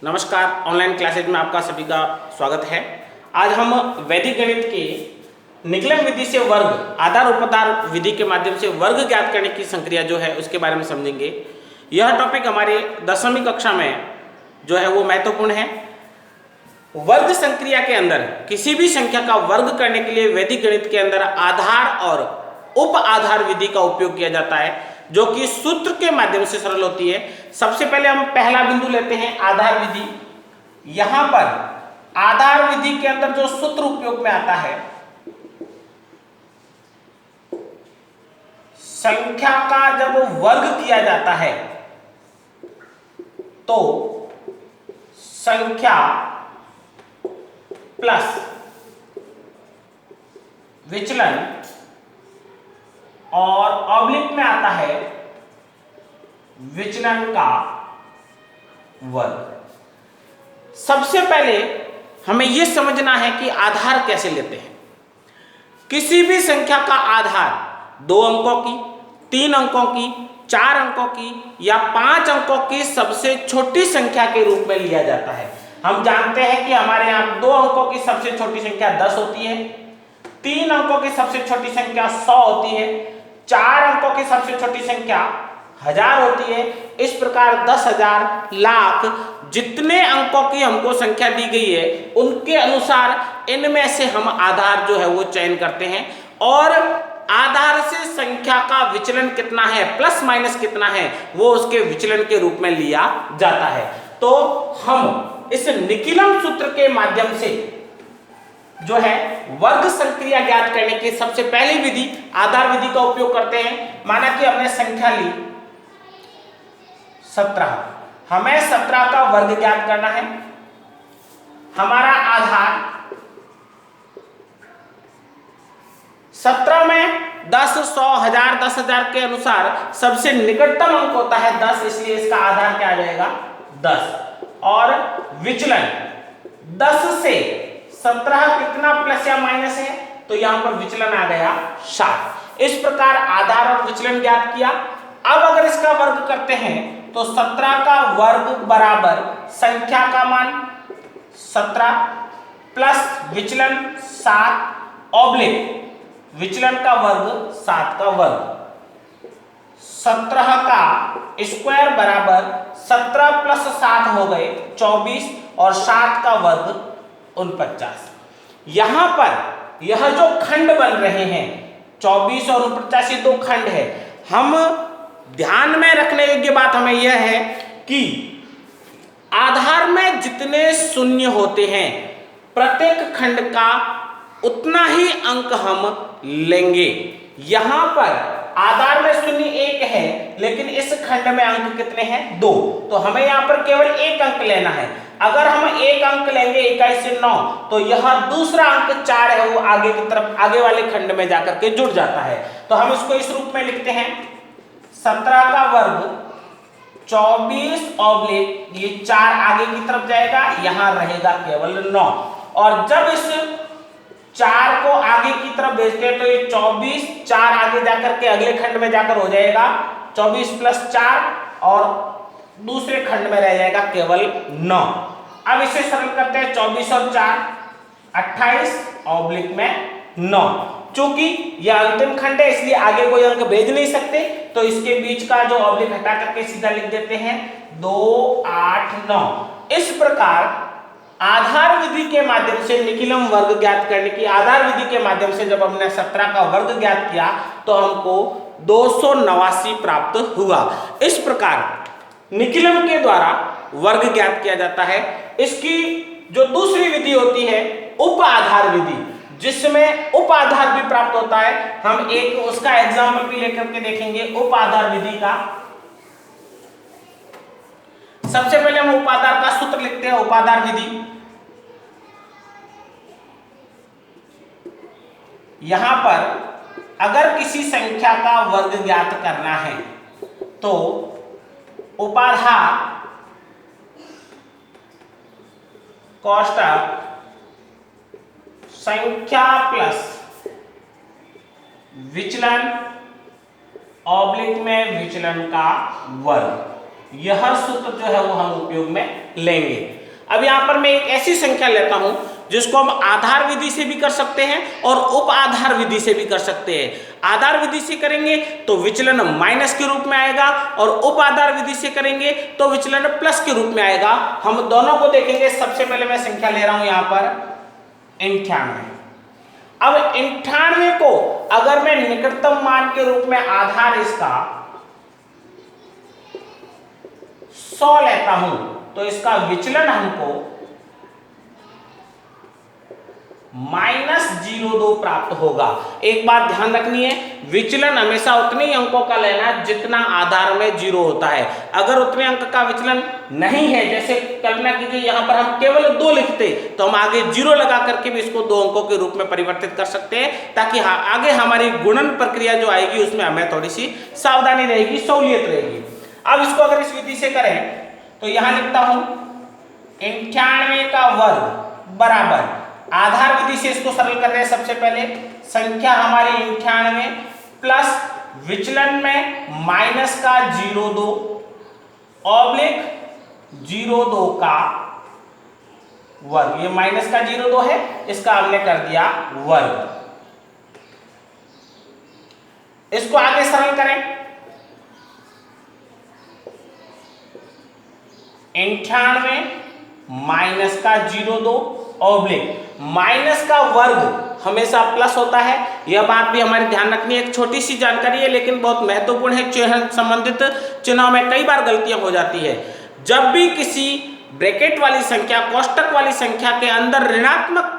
नमस्कार, online classes में आपका सभी का स्वागत है। आज हम वैदिक गणित के निकलन विधि से वर्ग, आधार उपधार विधि के माध्यम से वर्ग ज्ञात करने की संक्रिया जो है उसके बारे में समझेंगे। यह टॉपिक हमारे 10वीं कक्षा में जो है वो महत्वपूर्ण है। वर्ग संक्रिया के अंदर किसी भी संख्या का वर्ग करने के लिए वैदिक गणित के अंदर आधार और उप आधार विधि का उपयोग किया जाता है, जो कि सूत्र के माध्यम से सरल होती है। सबसे पहले हम पहला बिंदु लेते हैं आधार विधि। यहां पर आधार विधि के अंदर जो सूत्र उपयोग में आता है, संख्या का जब वर्ग किया जाता है तो संख्या प्लस विचलन और ऑब्लिक में आता है विचलन का वर्ग। सबसे पहले हमें यह समझना है कि आधार कैसे लेते हैं। किसी भी संख्या का आधार 2 अंकों की, 3 अंकों की, 4 अंकों की या 5 अंकों की सबसे छोटी संख्या के रूप में लिया जाता है। हम जानते हैं कि हमारे यहाँ 2 अंकों की सबसे छोटी संख्या 10 होती है, 3 अंकों की सबसे छोटी संख्या 100 होती है, 4 अंकों की सबसे छोटी संख्या 1000 होती है। इस प्रकार 10,000, लाख जितने अंकों की हमको संख्या दी गई है उनके अनुसार इनमें से हम आधार जो है वो चयन करते हैं और आधार से संख्या का विचलन कितना है, प्लस माइनस कितना है, वो उसके विचलन के रूप में लिया जाता है। तो हम इस निकिलम सूत्र के माध्यम से जो है वर्ग संक्रिया ज्ञात करने की सबसे पहली विधि आधार विधि का उपयोग करते हैं। माना कि हमने संख्या ली 17, हमें 17 का वर्ग ज्ञात करना है। हमारा आधार 17 में 10, 100, 1000, 10,000 के अनुसार सबसे निकटतम अंक होता है 10, इसलिए इसका आधार क्या आ जाएगा 10। और विचलन 10 से 17 कितना प्लस या माइनस है, तो यहां पर विचलन आ गया 7। इस प्रकार आधार और विचलन ज्ञात किया। अब अगर इसका वर्ग करते हैं तो 17 का वर्ग बराबर संख्या का मान 17 प्लस विचलन 7 ऑब्लिक विचलन का वर्ग 7 का वर्ग। 17 का स्क्वायर बराबर 17 प्लस 7 हो गए 24 और 7 का वर्ग 49। यहां पर यह जो खंड बन रहे हैं 24 और 49, ये 2 खंड है। हम ध्यान में रखने योग्य बात हमें यह है कि आधार में जितने शून्य होते हैं प्रत्येक खंड का उतना ही अंक हम लेंगे। यहां पर आधार में शून्य 1 है, लेकिन इस खंड में अंक कितने हैं 2, तो हमें यहां पर केवल 1 अंक लेना है। अगर हम 1 अंक लेंगे 21 से 9, तो यह दूसरा अंक 4 है वो आगे की तरफ आगे वाले खंड में जाकर के जुड़ जाता है। तो हम इसको इस रूप में लिखते हैं 17 का वर्ग 24 ऑब्लिक ये 4 आगे की तरफ जाएगा, यहां रहेगा केवल 9। और जब इस 4 को आगे की तरफ भेजते हैं तो ये 24 4 आगे जाकर के अगले खंड में जाकर हो जाएगा 24 प्लस 4 और दूसरे खंड में रह जाएगा केवल 9। अब इसे सरल करते हैं 24 और 4 28 ऑब्लिक में 9। चूंकि यह अंतिम खंड है इसलिए आगे कोई अंक भेज नहीं सकते, तो इसके बीच का जो ऑब्लिक हटा करके सीधा लिख देते हैं 2 8 9। इस प्रकार आधार विधि के माध्यम से निकिलम वर्ग ज्ञात करने की आधार विधि के माध्यम से जब हमने 17 का वर्ग ज्ञात किया तो हमको 289 प्राप्त हुआ। इस प्रकार निकिलम के द्वारा वर्ग ज्ञात किया जाता है। इसकी जो दूसरी विधि होती है उप आधार विधि, जिसमें उप आधार भी प्राप्त होता है। हम एक उसका एग्जाम्पल भी लेकर के देखेंगे उप आधार विधि का। सबसे पहले हम उपाधार का सूत्र लिखते हैं। उपाधार विधि यहां पर अगर किसी संख्या का वर्ग ज्ञात करना है तो उपाधार कोष्ठक संख्या प्लस विचलन ऑब्लिक में विचलन का वर्ग यह सूत्र जो है वो हम उपयोग में लेंगे। अब यहाँ पर मैं एक ऐसी संख्या लेता हूं जिसको हम आधार विधि से भी कर सकते हैं और उप आधार विधि से भी कर सकते हैं। आधार विधि से करेंगे तो विचलन माइनस के रूप में आएगा और उप आधार विधि से करेंगे तो विचलन प्लस के रूप में आएगा। हम दोनों को देखेंगे। सबसे पहले मैं संख्या ले रहा हूं यहां पर 98। अब 98 को अगर मैं निकटतम मान के रूप में आधार इसका 100 लेता हूं तो इसका विचलन हमको -0.2 प्राप्त होगा। एक बात ध्यान रखनी है, विचलन हमेशा उतने ही अंकों का लेना है जितना आधार में 0 होता है। अगर उतने अंक का विचलन नहीं है, जैसे कल्पना कीजिए यहाँ पर हम केवल 2 लिखते तो हम आगे 0 लगा करके भी इसको 2 अंकों के रूप में परिवर्तित कर सकते हैं, ताकि आगे हमारी गुणन प्रक्रिया जो आएगी उसमें हमें थोड़ी सी सावधानी रहेगी, सहूलियत रहेगी। अब इसको अगर इस विधि से करें तो यहां लिखता हूं 98 का वर्ग बराबर, आधार विधि से इसको सरल कर रहे हैं। सबसे पहले संख्या हमारी 98 प्लस विचलन में माइनस का 0.2 ऑब्लिक 0.2 का वर्ग। ये माइनस का 0.2 है, इसका हमने कर दिया वर्ग। इसको आगे सरल करें। 98 माइनस का 0.2 ऑब्लिक माइनस का वर्ग हमेशा प्लस होता है। यह बात भी हमारे ध्यान रखनी है। एक छोटी सी जानकारी है लेकिन बहुत महत्वपूर्ण है। चिन्ह संबंधित चिन्हों में कई बार गलतियां हो जाती है। जब भी किसी ब्रैकेट वाली संख्या, कोष्टक वाली संख्या के अंदर ऋणात्मक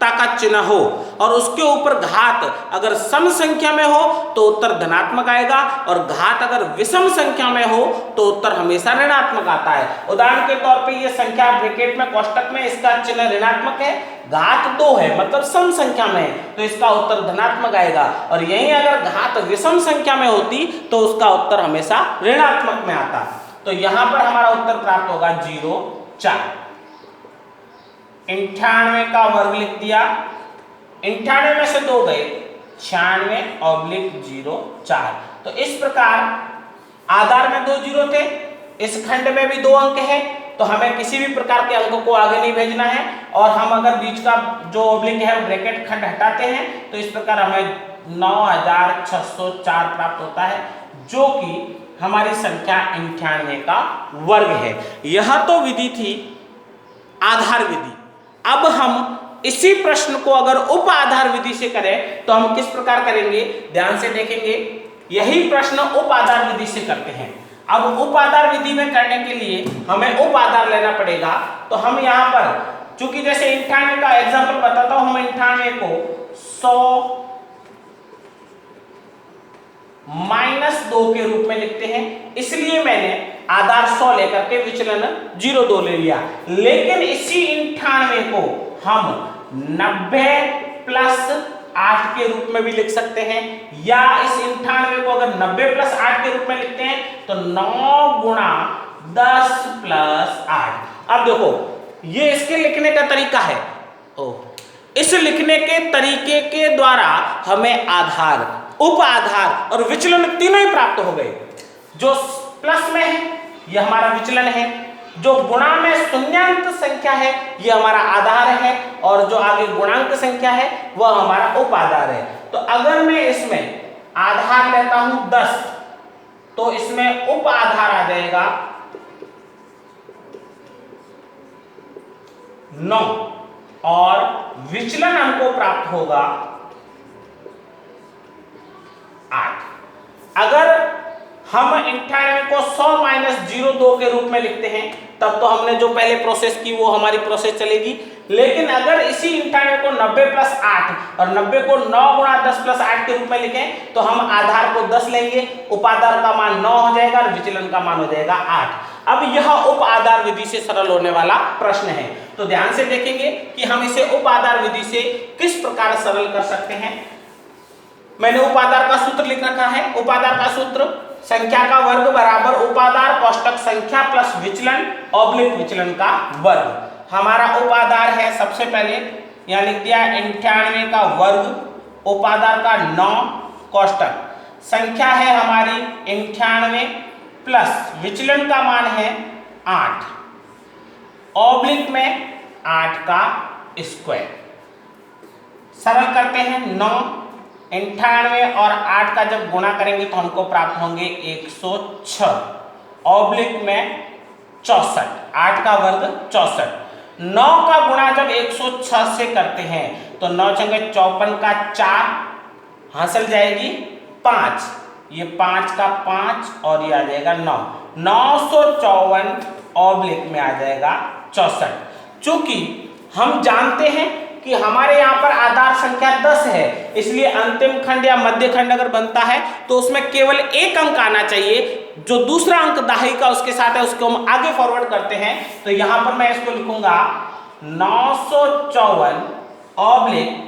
का चिन्ह हो और उसके ऊपर घात अगर सम संख्या में हो तो उत्तर धनात्मक आएगा, और घात अगर विषम संख्या में हो तो उत्तर हमेशा ऋणात्मक आता है। उदाहरण के तौर पे ये संख्या ब्रैकेट में, कोष्टक में इसका चिन्ह ऋणात्मक है, घात 2 है मतलब सम संख्या में है तो इसका उत्तर धनात्मक आएगा। और यहीं अगर घात विषम संख्या में होती तो उसका उत्तर हमेशा ऋणात्मक में आता। तो यहां पर हमारा उत्तर प्राप्त होगा 0.4। 98 का वर्ग लिख दिया, 98 में से 2 गए, 96/0.4। तो इस प्रकार आधार में 2 0 थे, इस खंड में भी 2 अंक है, तो हमें किसी भी प्रकार के अंक को आगे नहीं भेजना है। और हम अगर बीच का जो ऑब्लिक है ब्रैकेट खंड हटाते हैं तो इस प्रकार हमें 9604 प्राप्त होता है, जो कि हमारी संख्या 98 का वर्ग है। यह तो विधि थी आधार विधि। अब हम इसी प्रश्न को अगर उप आधार विधि से करें तो हम किस प्रकार करेंगे, ध्यान से देखेंगे। यही प्रश्न उप आधार विधि से करते हैं। अब उप आधार विधि में करने के लिए हमें उप आधार लेना पड़ेगा। तो हम यहाँ पर चूंकि जैसे 98 का एग्जांपल बताता हूं, हम 98 को 100 -2 के रूप में लिखते हैं, इसलिए मैंने आधार 100 लेकर के विचलन 0.2 ले लिया। लेकिन इसी 98 को हम 90 + 8 के रूप में भी लिख सकते हैं, या इस 98 को अगर 90 + 8 के रूप में लिखते हैं तो 9 × 10 + 8। अब देखो ये इसके लिखने का तरीका है। इस लिखने के तरीके के द्वारा हमें आधार, उप आधार और विचलन तीनों ही प्राप्त हो गए। जो प्लस में है यह हमारा विचलन है, जो गुणा में शून्यांक संख्या है यह हमारा आधार है, और जो आगे गुणांक संख्या है वह हमारा उप आधार है। तो अगर मैं इसमें आधार लेता हूं 10 तो इसमें उप आधार आ जाएगा 9 और विचलन हमको प्राप्त होगा 8। अगर हम 98 को 100 - 0.2 के रूप में लिखते हैं तब तो हमने जो पहले प्रोसेस की वो हमारी प्रोसेस चलेगी। लेकिन अगर इसी 98 को 90 + 8 और 90 को 9 × 10 + 8 के रूप में लिखें तो हम आधार को 10 लेंगे, उपाधार का मान 9 हो जाएगा और विचलन का मान हो जाएगा 8। अब यह उप आधार विधि से सरल होने वाला प्रश्न है। तो ध्यान से देखेंगे कि हम इसे उप आधार विधि से किस प्रकार सरल कर सकते हैं। मैंने उपाधार का सूत्र लिख रखा है। उपाधार का सूत्र संख्या का वर्ग बराबर उपाधार कोष्टक संख्या प्लस विचलन ऑब्लिक विचलन का वर्ग। हमारा उपाधार है, सबसे पहले यहाँ लिख दिया 98 का वर्ग, उपाधार का 9 कोष्टक, संख्या है हमारी 98 प्लस विचलन का मान है 8, ऑब्लिक में 8 का स्क्वायर। सरल करते हैं, 9 98 और 8 का जब गुणा करेंगे तो हमको प्राप्त होंगे 106, ऑब्लिक में 64, 8 का वर्ग 64। 9 का गुणा जब 106 से करते हैं तो 9 छंगे 54 का 4, हासिल जाएगी 5, ये 5 का 5 और ये आ जाएगा 9, 954 ऑब्लिक में आ जाएगा 64। चूंकि हम जानते हैं कि हमारे यहाँ पर आधार संख्या 10 है, इसलिए अंतिम खंड या मध्य खंड अगर बनता है तो उसमें केवल एक अंक आना चाहिए, जो दूसरा अंक दाही का उसके साथ है उसको हम आगे फॉरवर्ड करते हैं। तो यहां पर मैं इसको लिखूंगा 954 ऑब्लिक,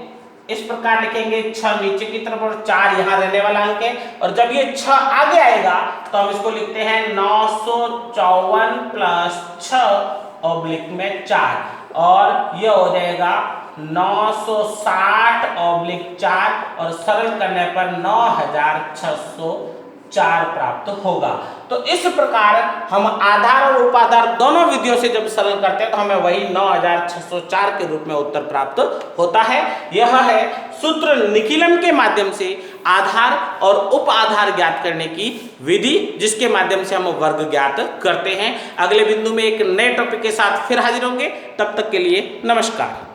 इस प्रकार लिखेंगे 6 नीचे की तरफ और 4 यहां रहने वाला अंक है, और जब ये 6 आगे आएगा तो हम इसको लिखते हैं 954 प्लस 6 ऑब्लिक में 4, और ये हो जाएगा 960 ऑब्लिक 4, और सरल करने पर 9604 प्राप्त होगा। तो इस प्रकार हम आधार और उपाधार दोनों विधियों से जब सरल करते हैं तो हमें वही 9604 के रूप में उत्तर प्राप्त होता है। यह है सूत्र निकीलन के माध्यम से आधार और उप आधार ज्ञात करने की विधि, जिसके माध्यम से हम वर्ग ज्ञात करते हैं। अगले बिंदु में एक नए टॉपिक के साथ फिर हाजिर होंगे, तब तक के लिए नमस्कार।